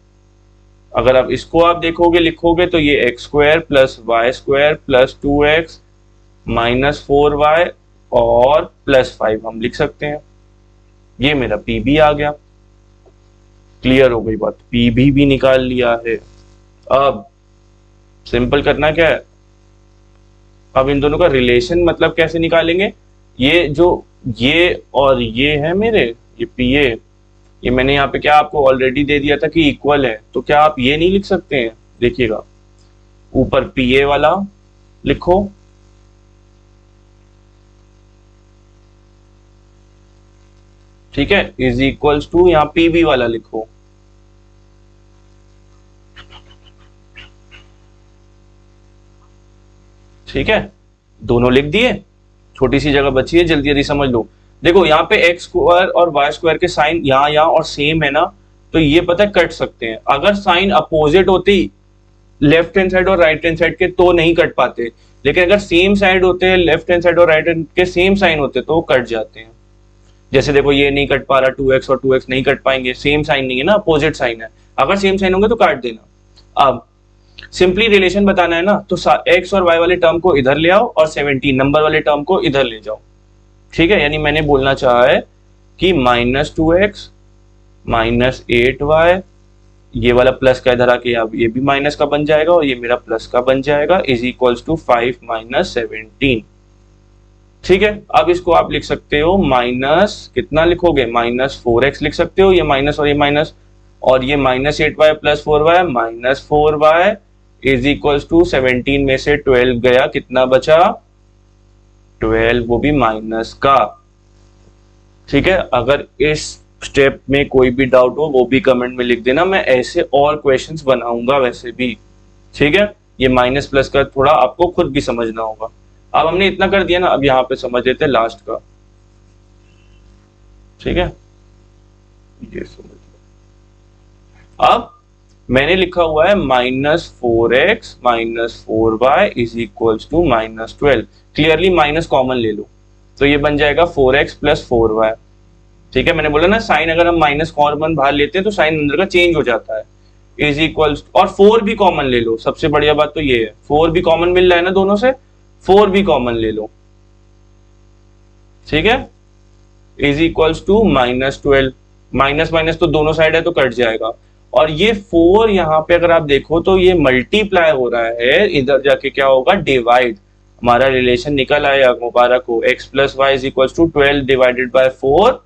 अगर आप इसको आप देखोगे लिखोगे तो ये X square plus Y square plus 2x minus 4y और प्लस 5 हम लिख सकते हैं। ये मेरा पीबी आ गया। क्लियर हो गई बात, पीबी भी निकाल लिया है। अब सिंपल करना क्या है, अब इन दोनों का रिलेशन मतलब कैसे निकालेंगे, ये जो ये और ये है मेरे, ये पीए, ये मैंने यहाँ पे क्या आपको ऑलरेडी दे दिया था कि इक्वल है, तो क्या आप ये नहीं लिख सकते हैं, देखिएगा ऊपर पीए वाला लिखो, ठीक है, इज इक्वल्स टू यहाँ पीबी वाला लिखो, ठीक है, दोनों लिख दिए। छोटी सी जगह बची है, जल्दी जल्दी समझ लो। देखो यहाँ पे एक्स स्क्वायर और वाई स्क्वायर के साइन यहाँ और सेम है ना, तो ये पता है कट सकते हैं। अगर साइन अपोजिट होती लेफ्ट हैंड साइड और राइट हैंड साइड के तो नहीं कट पाते, लेकिन अगर सेम साइड होते हैं, लेफ्ट हैंड साइड और राइट हैंड के सेम साइन होते तो वो कट जाते हैं। जैसे देखो ये नहीं कट पा रहा, 2x और 2x नहीं कट पाएंगे, सेम साइन नहीं है ना, अपोजिट साइन है। अगर सेम साइन होंगे तो काट देना। अब सिंपली रिलेशन बताना है ना, तो x और y वाले टर्म को इधर ले आओ और 17 नंबर वाले टर्म को इधर ले जाओ, ठीक है। यानी मैंने बोलना चाहा है कि -2x -8y, ये वाला प्लस का इधर आके अब ये भी माइनस का बन जाएगा और ये मेरा प्लस का बन जाएगा, इज इक्वल्स टू 5 - 17। ठीक है, अब इसको आप लिख सकते हो माइनस, कितना लिखोगे, -4x लिख सकते हो, ये माइनस और ये माइनस, और ये -8y plus 4y, -4y is equals to 17 में से 12 गया, कितना बचा, 12, वो भी माइनस का। ठीक है, अगर इस स्टेप में कोई भी डाउट हो वो भी कमेंट में लिख देना, मैं ऐसे और क्वेश्चंस बनाऊंगा वैसे भी। ठीक है, ये माइनस प्लस का थोड़ा आपको खुद भी समझना होगा। अब हमने इतना कर दिया ना, अब यहाँ पे समझ लेते हैं लास्ट का। ठीक है, ये समझ लो। अब मैंने लिखा हुआ है -4x -4y is equals to -12। Clearly minus common ले लो, तो ये बन जाएगा 4x प्लस 4y। ठीक है, मैंने बोला ना साइन अगर हम माइनस कॉमन बाहर लेते हैं तो साइन अंदर का चेंज हो जाता है। इज इक्वल्स, और 4 भी कॉमन ले लो, सबसे बढ़िया बात तो ये है, 4 भी कॉमन मिल रहा है ना दोनों से, 4 भी कॉमन ले लो। ठीक है, is equals to -12, minus minus तो दोनों साइड है तो कट जाएगा, और ये 4 यहाँ पे अगर आप देखो तो ये मल्टीप्लाई हो रहा है, इधर जाके क्या होगा, डिवाइड। हमारा रिलेशन निकल आया, मुबारक हो, x plus Y is equals to 12 divided by 4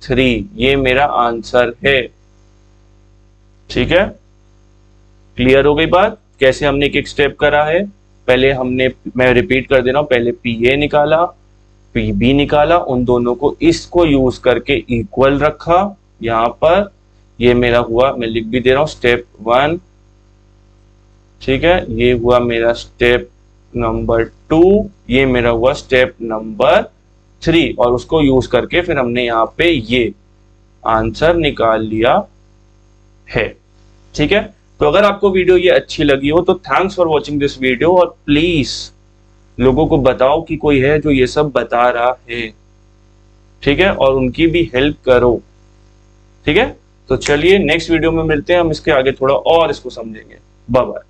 3, ये मेरा आंसर है। ठीक है, क्लियर हो गई बात, कैसे हमने एक स्टेप करा है। पहले हमने, मैं रिपीट कर दे रहा हूं, पहले PA निकाला, PB निकाला, उन दोनों को इसको यूज करके इक्वल रखा यहां पर, ये मेरा हुआ, मैं लिख भी दे रहा हूं, स्टेप 1। ठीक है, ये हुआ मेरा स्टेप नंबर 2, ये मेरा हुआ स्टेप नंबर 3, और उसको यूज करके फिर हमने यहाँ पे ये आंसर निकाल लिया है। ठीक है, तो अगर आपको वीडियो ये अच्छी लगी हो तो thanks for watching this video, और प्लीज लोगों को बताओ कि कोई है जो ये सब बता रहा है। ठीक है, और उनकी भी हेल्प करो। ठीक है, तो चलिए नेक्स्ट वीडियो में मिलते हैं, हम इसके आगे थोड़ा और इसको समझेंगे। Bye bye.